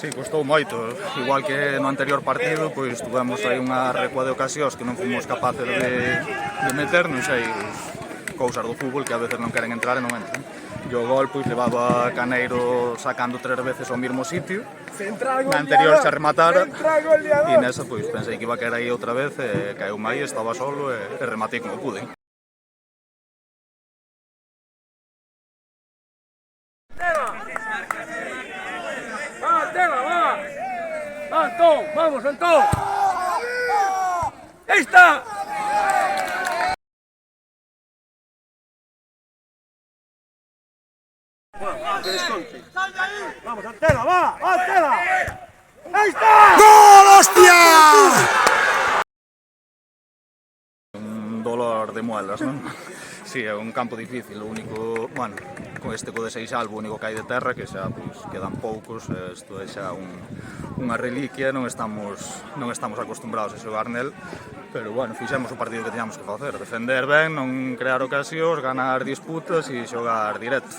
Sí, costou moito, igual que no anterior partido, pois tuvemos aí unha recua de ocasións que non fomos capaces de meter, non sei, cousas do fútbol que a veces non queren entrar e non entran. E o gol, pois levaba Caneiro sacando 3 veces ao mesmo sitio, na anterior xa rematara, e nesa pois pensei que iba a caer aí outra vez, e caeu aí, estaba solo e rematei como pude. Antón, vamos, Antón. Ahí está. Vamos, Antela, va, Antela. Ahí está. ¡Gol, hostia! Un dolor de muelas, non? Sí, é un campo difícil, o único, bueno, con este co de Seixalbo, o único que hai de terra, que xa pois, quedan poucos, isto é xa unha reliquia, non estamos acostumbrados a xogar nel, pero bueno, fixemos o partido que tiñamos que facer, defender ben, non crear ocasións, ganar disputas e xogar directo.